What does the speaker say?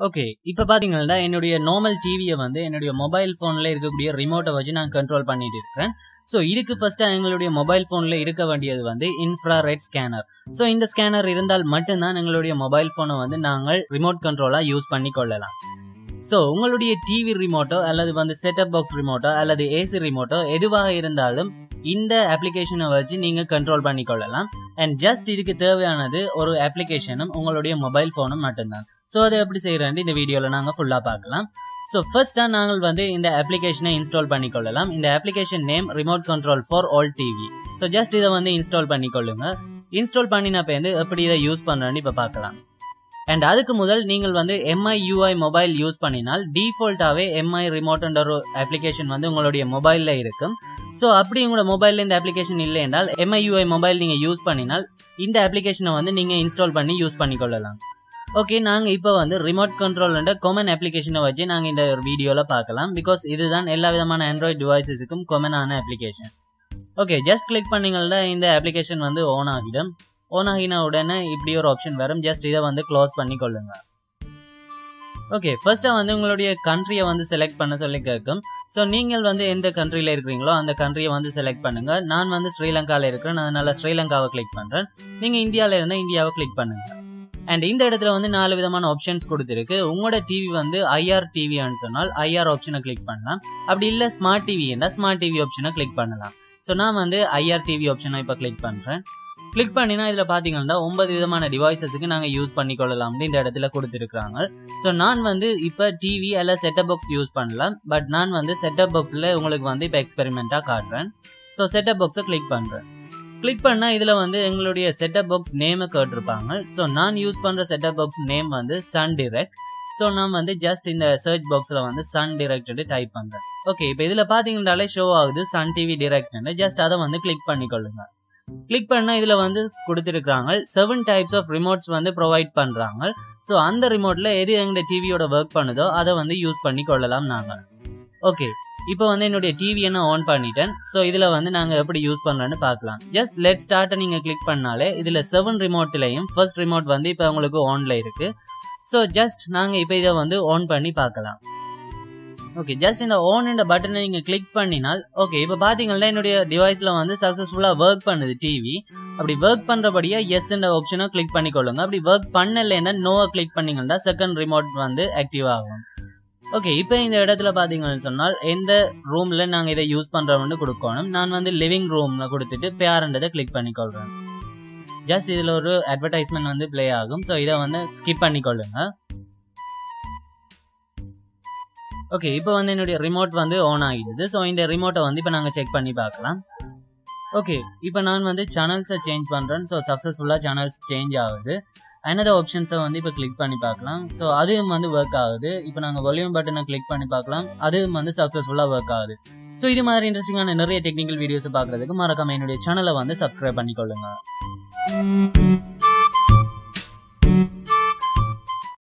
Okay, இப்போ பாத்தீங்கன்னா என்னுடைய நார்மல் டிவியை வந்து என்னுடைய மொபைல் ஃபோன்ல இருக்கக்கூடிய ரிமோட்டை வச்சு நான் கண்ட்ரோல் பண்ணிட்டு இருக்கேன். ஸோ இதுக்கு ஃபர்ஸ்ட் எங்களுடைய மொபைல் ஃபோன்ல இருக்க வேண்டியது வந்து இன்ஃப்ராரெட் ஸ்கேனர். ஸோ இந்த ஸ்கேனர் இருந்தால் மட்டும்தான் எங்களுடைய மொபைல் ஃபோனை வந்து நாங்கள் ரிமோட் கண்ட்ரோலா யூஸ் பண்ணி கொள்ளலாம். ஸோ உங்களுடைய டிவி ரிமோட்டோ அல்லது வந்து செட்டப் பாக்ஸ் ரிமோட்டோ அல்லது ஏசி ரிமோட்டோ எதுவாக இருந்தாலும் இந்த அப்ளிகேஷனை வச்சு நீங்க கண்ட்ரோல் பண்ணி கொள்ளலாம். அண்ட் ஜஸ்ட் இதுக்கு தேவையானது ஒரு அப்ளிகேஷனும் உங்களுடைய மொபைல் ஃபோனும் மட்டும்தான். ஸோ அதை எப்படி செய்யறேன் இந்த வீடியோல நாங்க ஃபுல்லா பார்க்கலாம். ஸோ ஃபர்ஸ்டா நாங்கள் வந்து இந்த அப்ளிகேஷனை இன்ஸ்டால் பண்ணி கொள்ளலாம். இந்த application name remote control for all TV. So just இதை வந்து இன்ஸ்டால் பண்ணி கொள்ளுங்க. இன்ஸ்டால் பண்ணினப்ப வந்து எப்படி இதை யூஸ் பண்றேன்னு இப்ப பார்க்கலாம். அண்ட் அதுக்கு முதல் நீங்கள் வந்து MIUI மொபைல் யூஸ் பண்ணினால் டிஃபால்ட்டாவே MI ரிமோட்ன்ற ஒரு அப்ளிகேஷன் வந்து உங்களுடைய மொபைல்ல இருக்கும். ஸோ அப்படி உங்களோட மொபைல்ல இந்த அப்ளிகேஷன் இல்லை என்றால் MIUI மொபைல் நீங்க யூஸ் பண்ணினால் இந்த அப்ளிகேஷனை வந்து நீங்க இன்ஸ்டால் பண்ணி யூஸ் பண்ணி கொள்ளலாம். ஓகே, நாங்க இப்போ வந்து ரிமோட் கண்ட்ரோல்ன்ற காமன் அப்ளிகேஷனை வச்சு நாங்க இந்த வீடியோல பார்க்கலாம். பிகாஸ் இதுதான் எல்லா விதமான ஆண்ட்ராய்டு டிவைசஸுக்கும் காமனான அப்ளிகேஷன். ஓகே, ஜஸ்ட் கிளிக் பண்ணீங்கன்னா இந்த அப்ளிகேஷன் வந்து ஆன் ஆகிடும். ஆன் ஆகின உடனே இப்படி ஒரு ஆப்ஷன் வரும். ஜஸ்ட் இதை வந்து க்ளோஸ் பண்ணி கொள்ளுங்க. ஓகே, ஃபர்ஸ்டா வந்து உங்களுடைய கண்ட்ரியை வந்து செலக்ட் பண்ண சொல்லி கேட்கும். ஸோ நீங்கள் வந்து எந்த கண்ட்ரியில் இருக்கிறீங்களோ அந்த கண்ட்ரியை வந்து செலக்ட் பண்ணுங்க. நான் வந்து ஸ்ரீலங்காவில் இருக்கிறேன், அதனால ஸ்ரீலங்காவை கிளிக் பண்றேன். நீங்க இந்தியாவில இருந்தால் இந்தியாவை கிளிக் பண்ணுங்க. அண்ட் இந்த இடத்துல வந்து 4 விதமான ஆப்ஷன்ஸ் கொடுத்துருக்கு. உங்களோட டிவி வந்து IR டிவின்னு சொன்னால் IR ஆப்ஷனை கிளிக் பண்ணலாம். அப்படி இல்லை ஸ்மார்ட் டிவி என்றால் ஸ்மார்ட் டிவி ஆப்ஷனை கிளிக் பண்ணலாம். ஸோ நான் வந்து IR டிவி ஆப்ஷனை இப்போ கிளிக் பண்றேன். கிளிக் பண்ணினா இதுல பாத்தீங்கன்னா 9 விதமான டிவைசஸுக்கு நாங்க யூஸ் பண்ணி கொள்ளலாம் இந்த இடத்துல கொடுத்துருக்காங்க. ஸோ நான் வந்து இப்ப டிவி அல்ல செட்டப் பாக்ஸ் யூஸ் பண்ணலாம். பட் நான் வந்து செட்டப் பாக்ஸ்ல உங்களுக்கு வந்து இப்ப எக்ஸ்பெரிமெண்டா காட்டுறேன். ஸோ செட்டப் பாக்ஸை கிளிக் பண்றேன். கிளிக் பண்ணா இதுல வந்து எங்களுடைய செட்டப் பாக்ஸ் நேமை கேட்டிருப்பாங்க. ஸோ நான் யூஸ் பண்ற செட்டப் பாக்ஸ் நேம் வந்து சன் டிரெக்ட். ஸோ நான் வந்து ஜஸ்ட் இந்த சர்ச் பாக்ஸ்ல வந்து சன் டிரெக்ட் டைப் பண்றேன். ஓகே, இப்போ இதுல பாத்தீங்கன்னாலே ஷோ ஆகுது சன் டிவி டிரெக்ட். ஜஸ்ட் அதை வந்து கிளிக் பண்ணி கொள்ளுங்க. கிளிக் பண்ணா இதுல வந்து கொடுத்துருக்காங்க 7 டைப்ஸ் ஆஃப் ரிமோட்ஸ் வந்து ப்ரொவைட் பண்றாங்க. ஸோ அந்த ரிமோட்ல எது எங்க டிவியோட ஒர்க் பண்ணுதோ அதை வந்து யூஸ் பண்ணி கொள்ளலாம் நாங்க. ஓகே, இப்போ வந்து என்னுடைய டிவியை நான் ஆன் பண்ணிட்டேன். ஸோ இதுல வந்து நாங்க எப்படி யூஸ் பண்றோம்னு பார்க்கலாம். ஜஸ்ட் லெட் ஸ்டார்ட் நீங்க கிளிக் பண்ணாலே இதுல 7 ரிமோட்லயும் ஃபர்ஸ்ட் ரிமோட் வந்து இப்போ உங்களுக்கு ஆன்ல இருக்கு. ஸோ ஜஸ்ட் நாங்க இப்போ இதை வந்து ஆன் பண்ணி பார்க்கலாம். ஓகே, ஜஸ்ட் இந்த ஆன் என்ற பட்டனை நீங்க கிளிக் பண்ணினால் ஓகே இப்போ பாத்தீங்கன்னா என்னுடைய டிவைஸ்ல வந்து சக்சஸ்ஃபுல்லா ஒர்க் பண்ணுது டிவி. அப்படி ஒர்க் பண்றபடியா எஸ் என்ற ஆப்ஷனை கிளிக் பண்ணிக்கொள்ளுங்க. அப்படி ஒர்க் பண்ணலைன்னா நோவை கிளிக் பண்ணீங்கன்னா செகண்ட் ரிமோட் வந்து ஆக்டிவ் ஆகும். ஓகே, இப்போ இந்த இடத்துல பாத்தீங்கன்னு சொன்னால் எந்த ரூம்ல நாங்க இதை யூஸ் பண்றோம்னு கொடுக்கணும். நான் வந்து லிவிங் ரூம்ல கொடுத்துட்டு பேரண்டதை கிளிக் பண்ணிக்கொள்றேன். ஜஸ்ட் இதுல ஒரு அட்வர்டைஸ்மெண்ட் வந்து பிளே ஆகும். ஸோ இதை வந்து ஸ்கிப் பண்ணிக்கொள்ளுங்க. ஓகே, இப்போ வந்து என்னுடைய ரிமோட் வந்து ஆன் ஆகிடுது. ஸோ இந்த ரிமோட்டை வந்து இப்போ நாங்கள் செக் பண்ணி பார்க்கலாம். ஓகே, இப்போ நான் வந்து சேனல்ஸை சேஞ்ச் பண்ணுறேன். ஸோ சக்ஸஸ்ஃபுல்லாக சேனல்ஸ் சேஞ்ச் ஆகுது. அனதர் ஆப்ஷன்ஸை வந்து இப்போ கிளிக் பண்ணி பார்க்கலாம். ஸோ அதுவும் வந்து ஒர்க் ஆகுது. இப்போ நாங்கள் வால்யூம் பட்டனை கிளிக் பண்ணி பார்க்கலாம். அதுவும் வந்து சக்ஸஸ்ஃபுல்லாக ஒர்க் ஆகுது. ஸோ இது மாதிரி இன்ட்ரெஸ்டிங்கான நிறைய டெக்னிக்கல் வீடியோஸை பார்க்குறதுக்கு மறக்காம என்னுடைய சேனலை வந்து சப்ஸ்கிரைப் பண்ணிக்கொள்ளுங்க.